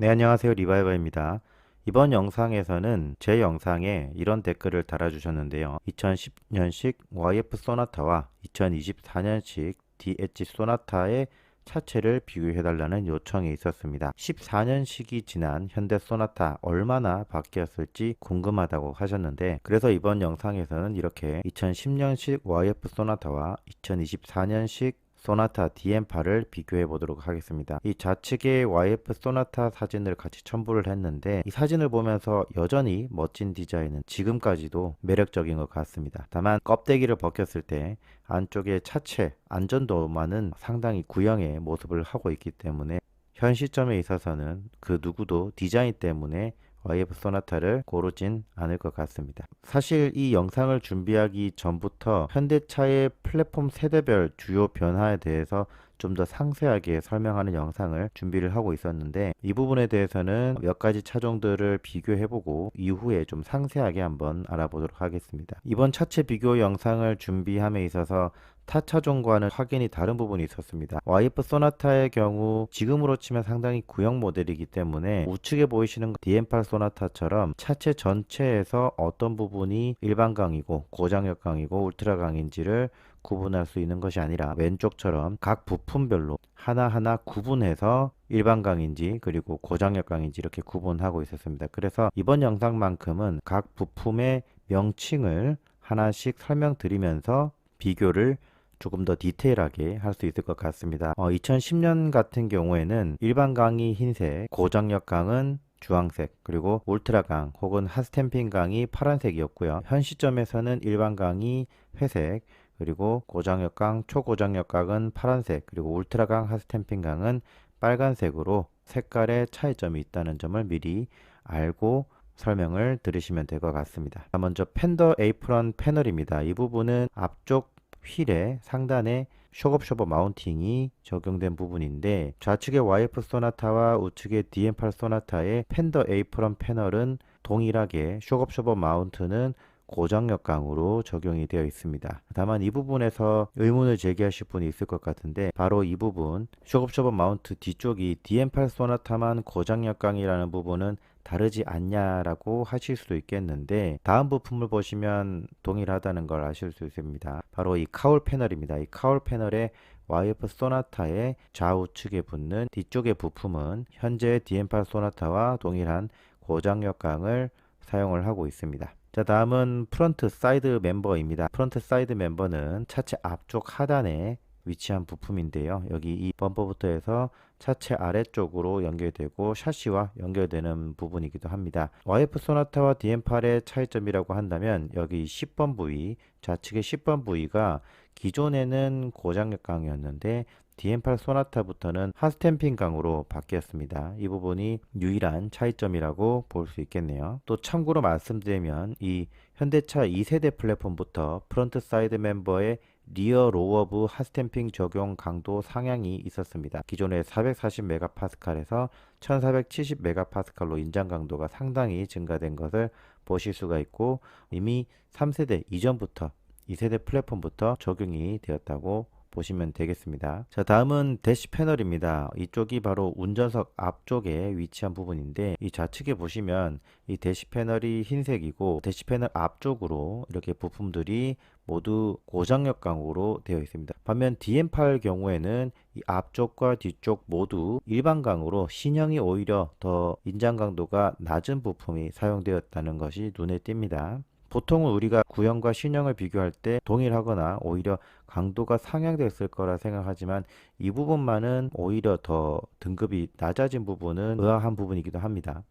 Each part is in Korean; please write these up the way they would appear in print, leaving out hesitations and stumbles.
네, 안녕하세요. 리바이버입니다. 이번 영상에서는 제 영상에 이런 댓글을 달아주셨는데요. 2010년식 YF 소나타와 2024년식 DH 소나타의 차체를 비교해달라는 요청이 있었습니다. 14년식이 지난 현대 소나타 얼마나 바뀌었을지 궁금하다고 하셨는데, 그래서 이번 영상에서는 이렇게 2010년식 YF 소나타와 2024년식 소나타 DM8을 비교해 보도록 하겠습니다. 이 좌측의 YF 소나타 사진을 같이 첨부를 했는데, 이 사진을 보면서 여전히 멋진 디자인은 지금까지도 매력적인 것 같습니다. 다만 껍데기를 벗겼을 때 안쪽의 차체 안전도만은 상당히 구형의 모습을 하고 있기 때문에 현 시점에 있어서는 그 누구도 디자인 때문에 YF 소나타를 고르진 않을 것 같습니다. 사실 이 영상을 준비하기 전부터 현대차의 플랫폼 세대별 주요 변화에 대해서 좀 더 상세하게 설명하는 영상을 준비를 하고 있었는데, 이 부분에 대해서는 몇 가지 차종들을 비교해보고 이후에 좀 상세하게 한번 알아보도록 하겠습니다. 이번 차체 비교 영상을 준비함에 있어서 타 차종과는 확연히 다른 부분이 있었습니다. YF 소나타의 경우 지금으로 치면 상당히 구형 모델이기 때문에 우측에 보이시는 DM8 소나타처럼 차체 전체에서 어떤 부분이 일반강이고 고장역강이고 울트라강인지를 구분할 수 있는 것이 아니라 왼쪽처럼 각 부품별로 하나하나 구분해서 일반강인지 그리고 고장역강인지 이렇게 구분하고 있었습니다. 그래서 이번 영상만큼은 각 부품의 명칭을 하나씩 설명드리면서 비교를 조금 더 디테일하게 할 수 있을 것 같습니다. 2010년 같은 경우에는 일반 강이 흰색, 고장력 강은 주황색, 그리고 울트라 강 혹은 핫스탬핑 강이 파란색이었고요. 현 시점에서는 일반 강이 회색, 그리고 고장력 강, 초고장력 강은 파란색, 그리고 울트라 강, 핫스탬핑 강은 빨간색으로 색깔의 차이점이 있다는 점을 미리 알고 설명을 들으시면 될 것 같습니다. 먼저 펜더 에이프런 패널입니다. 이 부분은 앞쪽 휠의 상단에 쇼겁쇼버 마운팅이 적용된 부분인데, 좌측의 YF 소나타와 우측의 DM8 소나타의 펜더 에이프런 패널은 동일하게 쇼겁쇼버 마운트는 고장력강으로 적용이 되어 있습니다. 다만 이 부분에서 의문을 제기하실 분이 있을 것 같은데, 바로 이 부분 쇼겁쇼버 마운트 뒤쪽이 DM8 소나타만 고장력강이라는 부분은 다르지 않냐라고 하실 수도 있겠는데, 다음 부품을 보시면 동일하다는 걸 아실 수 있습니다. 바로 이 카울 패널입니다. 이 카울 패널의 YF 소나타의 좌우측에 붙는 뒤쪽의 부품은 현재 DM8 소나타와 동일한 고장력강을 사용을 하고 있습니다. 자, 다음은 프론트 사이드 멤버입니다. 프론트 사이드 멤버는 차체 앞쪽 하단에 위치한 부품인데요. 여기 이 범퍼부터 해서 차체 아래쪽으로 연결되고 샤시와 연결되는 부분이기도 합니다. YF 소나타와 DM8의 차이점이라고 한다면, 여기 10번 부위, 좌측의 10번 부위가 기존에는 고장력 강이었는데 DM8 소나타부터는 핫스탬핑 강으로 바뀌었습니다. 이 부분이 유일한 차이점이라고 볼 수 있겠네요. 또 참고로 말씀드리면, 이 현대차 2세대 플랫폼부터 프론트 사이드 멤버의 리어 로어브 핫스탬핑 적용 강도 상향이 있었습니다. 기존의 440메가파스칼에서 1470메가파스칼로 인장 강도가 상당히 증가된 것을 보실 수가 있고, 이미 3세대 이전부터 2세대 플랫폼부터 적용이 되었다고 보시면 되겠습니다. 자, 다음은 대시 패널입니다. 이쪽이 바로 운전석 앞쪽에 위치한 부분인데, 이 좌측에 보시면 이 대시 패널이 흰색이고, 대시 패널 앞쪽으로 이렇게 부품들이 모두 고장력 강으로 되어 있습니다. 반면 DM8 경우에는 이 앞쪽과 뒤쪽 모두 일반 강으로 신형이 오히려 더 인장 강도가 낮은 부품이 사용되었다는 것이 눈에 띕니다. 보통은 우리가 구형과 신형을 비교할 때 동일하거나 오히려 강도가 상향됐을 거라 생각하지만, 이 부분만은 오히려 더 등급이 낮아진 부분은 의아한 부분이기도 합니다.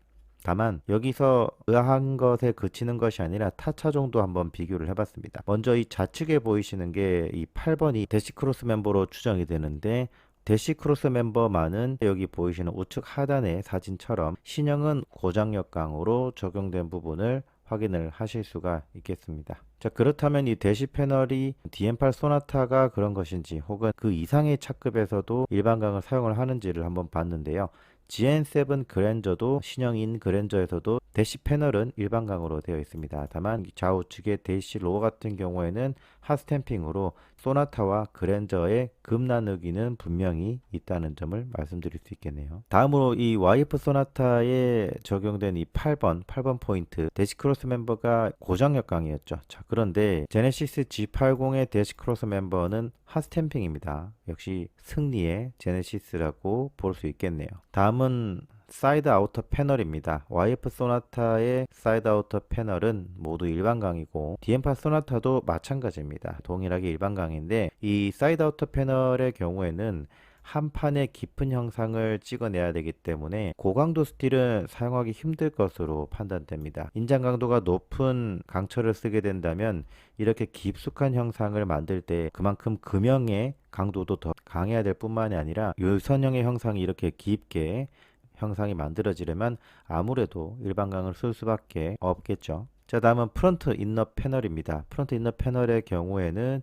다만 여기서 의아한 것에 그치는 것이 아니라 타 차종도 한번 비교를 해봤습니다. 먼저 이 좌측에 보이시는 게 이 8번이 대시크로스 멤버로 추정이 되는데, 대시크로스 멤버만은 여기 보이시는 우측 하단의 사진처럼 신형은 고장력강으로 적용된 부분을 확인을 하실 수가 있겠습니다. 자, 그렇다면 이 대시 패널이 DM8 소나타가 그런 것인지, 혹은 그 이상의 차급에서도 일반강을 사용을 하는지를 한번 봤는데요. GN7 그랜저도 신형인 그랜저에서도 대시 패널은 일반광으로 되어 있습니다. 다만 좌우측의 대시 로어 같은 경우에는 핫스탬핑으로 소나타와 그랜저의 급 나누기는 분명히 있다는 점을 말씀드릴 수 있겠네요. 다음으로 이 YF 소나타에 적용된 이 8번 포인트 대시 크로스 멤버가 고정역광이었죠. 자, 그런데 제네시스 G80의 대시 크로스 멤버는 핫스탬핑입니다. 역시 승리의 제네시스라고 볼 수 있겠네요. 다음은 사이드 아우터 패널입니다. YF 소나타의 사이드 아우터 패널은 모두 일반광이고 DM8 소나타도 마찬가지입니다. 동일하게 일반광인데 이 사이드 아우터 패널의 경우에는 한 판의 깊은 형상을 찍어내야 되기 때문에 고강도 스틸은 사용하기 힘들 것으로 판단됩니다. 인장 강도가 높은 강철을 쓰게 된다면 이렇게 깊숙한 형상을 만들 때 그만큼 금형의 강도도 더 강해야 될 뿐만이 아니라 유선형의 형상이 이렇게 깊게 형상이 만들어지려면 아무래도 일반광을 쓸 수밖에 없겠죠. 자, 다음은 프론트 인너 패널입니다. 프론트 인너 패널의 경우에는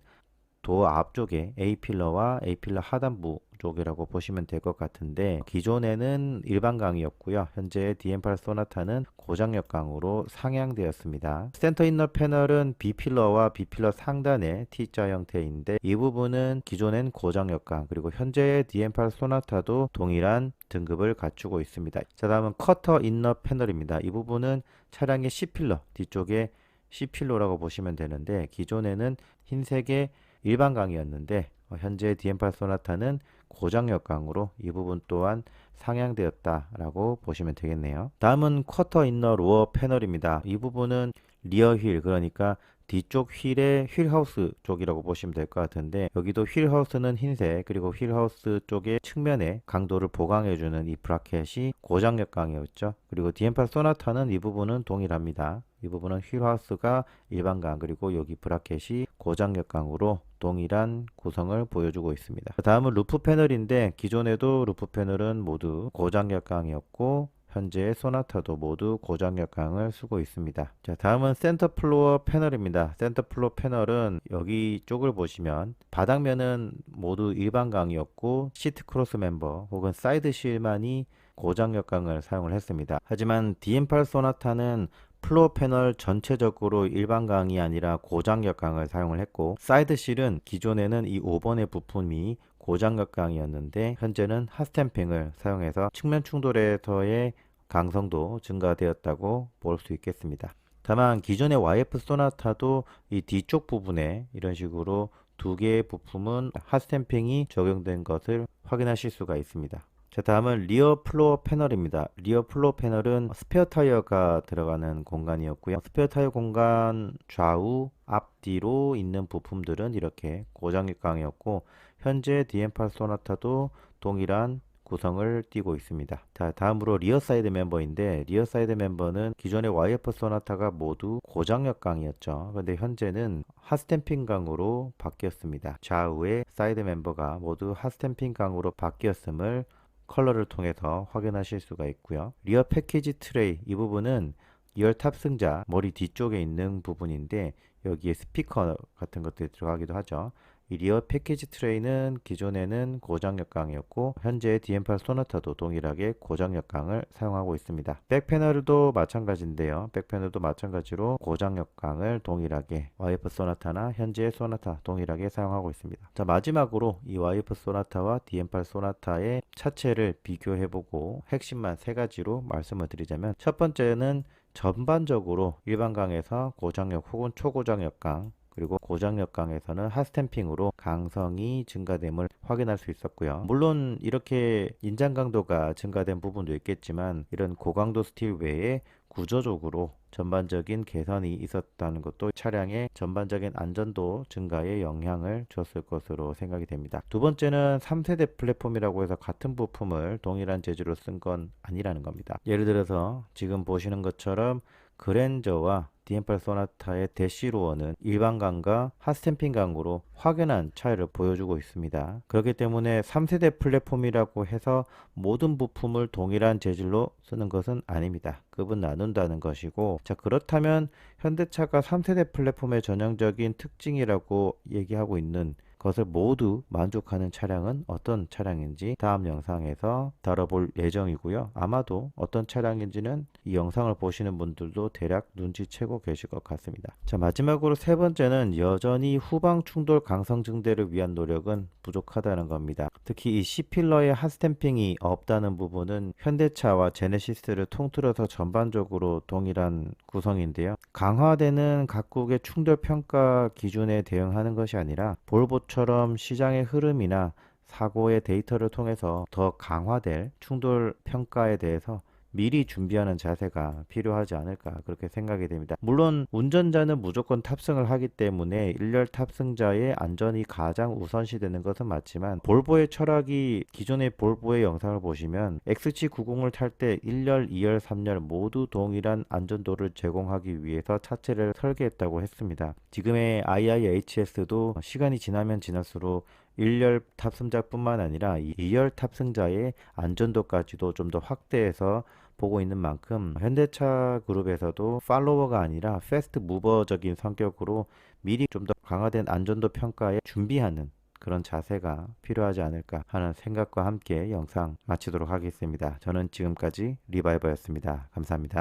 도어 앞쪽에 A필러와 A필러 하단부 쪽이라고 보시면 될 것 같은데 기존에는 일반광이었고요. 현재 DM8 소나타는 고장역광으로 상향되었습니다. 센터 인너 패널은 B필러와 B필러 상단의 T자 형태인데 이 부분은 기존엔 고장역광 그리고 현재의 DM8 소나타도 동일한 등급을 갖추고 있습니다. 자, 다음은 커터 인너 패널입니다. 이 부분은 차량의 C필러 뒤쪽에 C필러라고 보시면 되는데 기존에는 흰색의 일반광이었는데 현재 DM8 소나타는 고장역광으로 이 부분 또한 상향되었다라고 보시면 되겠네요. 다음은 쿼터 인너 로어 패널입니다. 이 부분은 리어 휠 그러니까 뒤쪽 휠의 휠하우스 쪽이라고 보시면 될 것 같은데 여기도 휠하우스는 흰색 그리고 휠하우스 쪽의 측면에 강도를 보강해주는 이 브라켓이 고장역광이었죠. 그리고 DM8 소나타는 이 부분은 동일합니다. 이 부분은 휠하우스가 일반광 그리고 여기 브라켓이 고장역광으로 동일한 구성을 보여주고 있습니다. 다음은 루프 패널인데 기존에도 루프 패널은 모두 고장역광이었고 현재 소나타도 모두 고장역광을 쓰고 있습니다. 자, 다음은 센터 플로어 패널입니다. 센터 플로어 패널은 여기 쪽을 보시면 바닥면은 모두 일반광이었고 시트 크로스 멤버 혹은 사이드 실만이 고장역광을 사용을 했습니다. 하지만 DM8 소나타는 플로어 패널 전체적으로 일반광이 아니라 고장역광을 사용을 했고 사이드 실은 기존에는 이 5번의 부품이 고장역광이었는데 현재는 핫스탬핑을 사용해서 측면 충돌에서의 강성도 증가되었다고 볼 수 있겠습니다. 다만 기존의 YF 소나타도 이 뒤쪽 부분에 이런 식으로 두 개의 부품은 핫스탬핑이 적용된 것을 확인하실 수가 있습니다. 자, 다음은 리어 플로어 패널입니다. 리어 플로어 패널은 스페어 타이어가 들어가는 공간이었고요. 스페어 타이어 공간 좌우 앞뒤로 있는 부품들은 이렇게 고장역광이었고 현재 DM8 소나타도 동일한 구성을 띠고 있습니다. 자, 다음으로 리어 사이드 멤버인데 리어 사이드 member는 기존의 YF 소나타가 모두 고장역광이었죠. 그런데 현재는 핫스탬핑광으로 바뀌었습니다. 좌우의 사이드 멤버가 모두 핫스탬핑광으로 바뀌었음을 컬러를 통해서 확인하실 수가 있고요. 리어 패키지 트레이 이 부분은 2열 탑승자 머리 뒤쪽에 있는 부분인데 여기에 스피커 같은 것들이 들어가기도 하죠. 이 리어 패키지 트레이는 기존에는 고장역광이었고 현재 DM8 소나타도 동일하게 고장역광을 사용하고 있습니다. 백 패널도 마찬가지인데요. 백 패널도 마찬가지로 고장역광을 동일하게 YF 소나타나 현재 소나타 동일하게 사용하고 있습니다. 자, 마지막으로 이 YF 소나타와 DM8 소나타의 차체를 비교해보고 핵심만 세 가지로 말씀을 드리자면 첫 번째는 전반적으로 일반광에서 고장역 혹은 초고장역광 그리고 고장역광에서는 핫스탬핑으로 강성이 증가됨을 확인할 수 있었고요. 물론 이렇게 인장 강도가 증가된 부분도 있겠지만 이런 고강도 스틸 외에 구조적으로 전반적인 개선이 있었다는 것도 차량의 전반적인 안전도 증가에 영향을 줬을 것으로 생각이 됩니다. 두 번째는 3세대 플랫폼이라고 해서 같은 부품을 동일한 재질로 쓴 건 아니라는 겁니다. 예를 들어서 지금 보시는 것처럼 그랜저와 DM8 소나타의 대시로어는 일반광과 핫스탬핑광으로 확연한 차이를 보여주고 있습니다. 그렇기 때문에 3세대 플랫폼이라고 해서 모든 부품을 동일한 재질로 쓰는 것은 아닙니다. 급은 나눈다는 것이고, 자, 그렇다면 현대차가 3세대 플랫폼의 전형적인 특징이라고 얘기하고 있는 그것을 모두 만족하는 차량은 어떤 차량인지 다음 영상에서 다뤄볼 예정이고요. 아마도 어떤 차량인지는 이 영상을 보시는 분들도 대략 눈치채고 계실 것 같습니다. 자, 마지막으로 세 번째는 여전히 후방 충돌 강성 증대를 위한 노력은 부족하다는 겁니다. 특히 이 C필러의 핫스탬핑이 없다는 부분은 현대차와 제네시스를 통틀어서 전반적으로 동일한 구성인데요. 강화되는 각국의 충돌 평가 기준에 대응하는 것이 아니라 볼보처럼 시장의 흐름이나 사고의 데이터를 통해서 더 강화될 충돌 평가에 대해서 미리 준비하는 자세가 필요하지 않을까 그렇게 생각이 됩니다. 물론 운전자는 무조건 탑승을 하기 때문에 일렬 탑승자의 안전이 가장 우선시되는 것은 맞지만 볼보의 철학이 기존의 볼보의 영상을 보시면 XC90을 탈 때 1열, 2열, 3열 모두 동일한 안전도를 제공하기 위해서 차체를 설계했다고 했습니다. 지금의 IIHS도 시간이 지나면 지날수록 1열 탑승자뿐만 아니라 2열 탑승자의 안전도까지도 좀 더 확대해서 보고 있는 만큼 현대차 그룹에서도 팔로워가 아니라 패스트 무버적인 성격으로 미리 좀 더 강화된 안전도 평가에 준비하는 그런 자세가 필요하지 않을까 하는 생각과 함께 영상 마치도록 하겠습니다. 저는 지금까지 리바이버였습니다. 감사합니다.